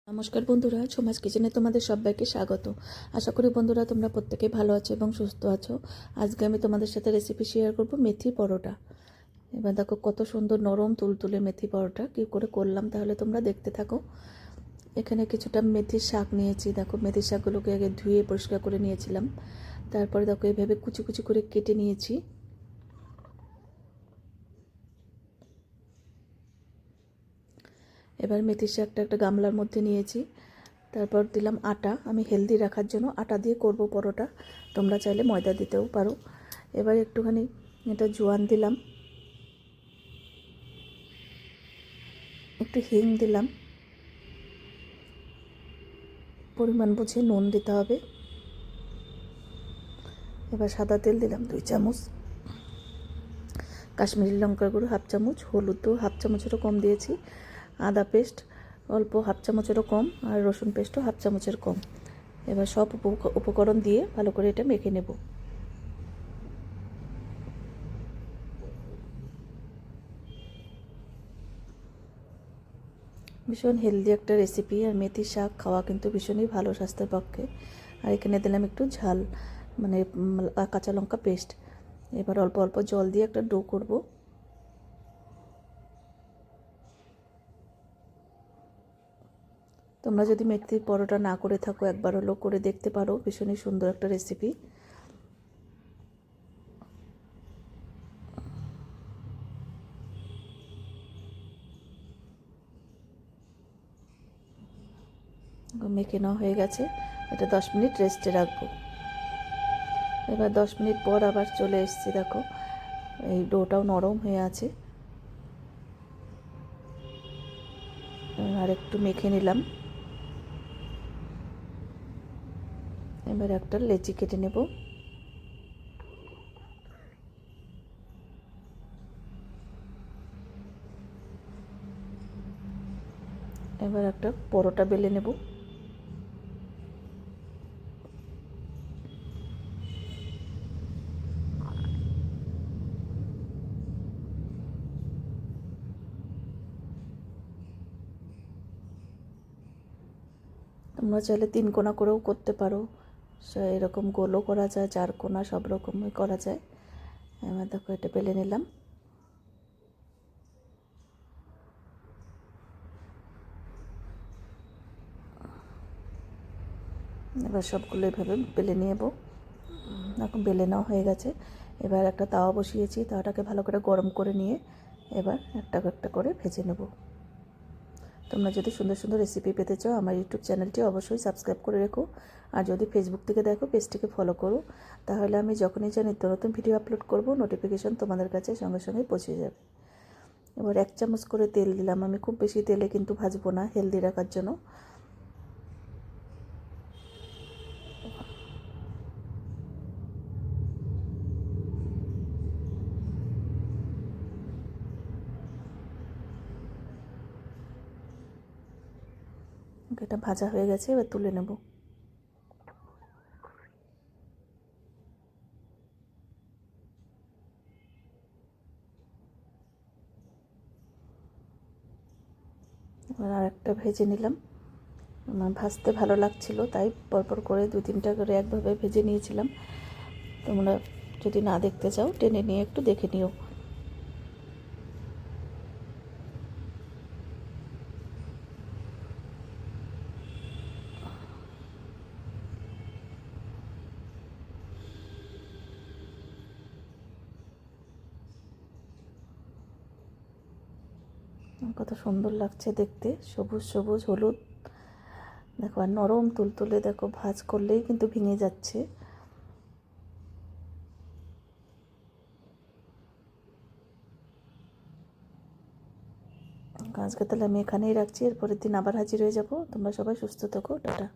নমস্কার বন্ধুরা, ছোমাস কিচেনে তোমাদের সবাইকে স্বাগত। আশা করি বন্ধুরা তোমরা প্রত্যেকেই ভালো আছো এবং সুস্থ আছো। আজকে আমি তোমাদের সাথে রেসিপি শেয়ার করব মেথি পরোটা। এবার দেখো কত সুন্দর নরম তুলতুলে মেথি পরোটা কী করে করলাম, তাহলে তোমরা দেখতে থাকো। এখানে কিছুটা মেথির শাক নিয়েছি। দেখো মেথির শাকগুলোকে আগে ধুয়ে পরিষ্কার করে নিয়েছিলাম। তারপরে দেখো এইভাবে কুচি কুচি করে কেটে নিয়েছি। এবার মেথির শাকটা একটা গামলার মধ্যে নিয়েছি। তারপর দিলাম আটা। আমি হেলদি রাখার জন্য আটা দিয়ে করব পরোটা, তোমরা চাইলে ময়দা দিতেও পারো। এবার একটুখানি এটা জোয়ান দিলাম, একটু হিং দিলাম, পরিমাণ বুঝে নুন দিতে হবে। এবার সাদা তেল দিলাম 2 চামচ, কাশ্মীরি লঙ্কার গুঁড়ো 1/2 চামচ, হলুদও 1/2 চামচেরও কম দিয়েছি, আদা পেস্ট অল্প 1/2 চামচেরও কম, আর রসুন পেস্টও 1/2 চামচের কম। এবার সব উপকরণ দিয়ে ভালো করে এটা মেখে নেব। ভীষণ হেলদি একটা রেসিপি, আর মেথি শাক খাওয়া কিন্তু ভীষণই ভালো স্বাস্থ্যের পক্ষে। আর এখানে দিলাম একটু ঝাল, মানে কাঁচা লঙ্কা পেস্ট। এবার অল্প অল্প জল দিয়ে একটা ডো করব। তোমরা যদি মেথির পরোটা না করে থাকো, একবার হলেও করে দেখতে পারো। ভীষণই সুন্দর একটা রেসিপি। মেখে নেওয়া হয়ে গেছে। এটা 10 মিনিট রেস্টে রাখবো। এবার 10 মিনিট পর আবার চলে এসেছি। দেখো এই ডোটাও নরম হয়ে আছে। আর একটু মেখে নিলাম। এবার একটা লেচি কেটে নেব। এবার একটা পরোটা বেলে নেব। তোমরা চাইলে 3 কোণা করেও করতে পারো, এরকম গোলও করা যায়, 4 কোণা, সব রকমই করা যায়। এবার দেখো এটা বেলে নিলাম। এবার সবগুলো এভাবে বেলে নেব। এখন বেলে নেওয়া হয়ে গেছে। এবার একটা তাওয়া বসিয়েছি, তাওয়াটাকে ভালো করে গরম করে নিয়ে এবার একটা একটা করে ভেজে নেব। তোমরা যদি সুন্দর সুন্দর রেসিপি পেতে চাও, আমার ইউটিউব চ্যানেলটি অবশ্যই সাবস্ক্রাইব করে রেখো। আর যদি ফেসবুক থেকে দেখো, পেজটিকে ফলো করো। তাহলে আমি যখনই যা নিত্য নতুন ভিডিও আপলোড করব, নোটিফিকেশন তোমাদের কাছে সঙ্গে সঙ্গে পৌঁছে যাবে। এবার 1 চামচ করে তেল দিলাম। আমি খুব বেশি তেলে কিন্তু ভাজবো না, হেলদি রাখার জন্য। এটা ভাজা হয়ে গেছে, এবার তুলে নেব। এবার আর একটা ভেজে নিলাম। আমার ভাজতে ভালো লাগছিল, তাই পরপর করে 2-3টা করে একভাবে ভেজে নিয়েছিলাম। তোমরা যদি না দেখতে চাও, টেনে নিয়ে একটু দেখে নিও। কত সুন্দর লাগছে দেখতে, সবুজ সবুজ হলুদ। দেখো আর নরম তুলতুলে, দেখো ভাজ করলেই কিন্তু ভেঙে যাচ্ছে। আজকে তাহলে আমি এখানেই রাখছি, এরপরের দিন আবার হাজির হয়ে যাব। তোমরা সবাই সুস্থ থেকো, টাটা।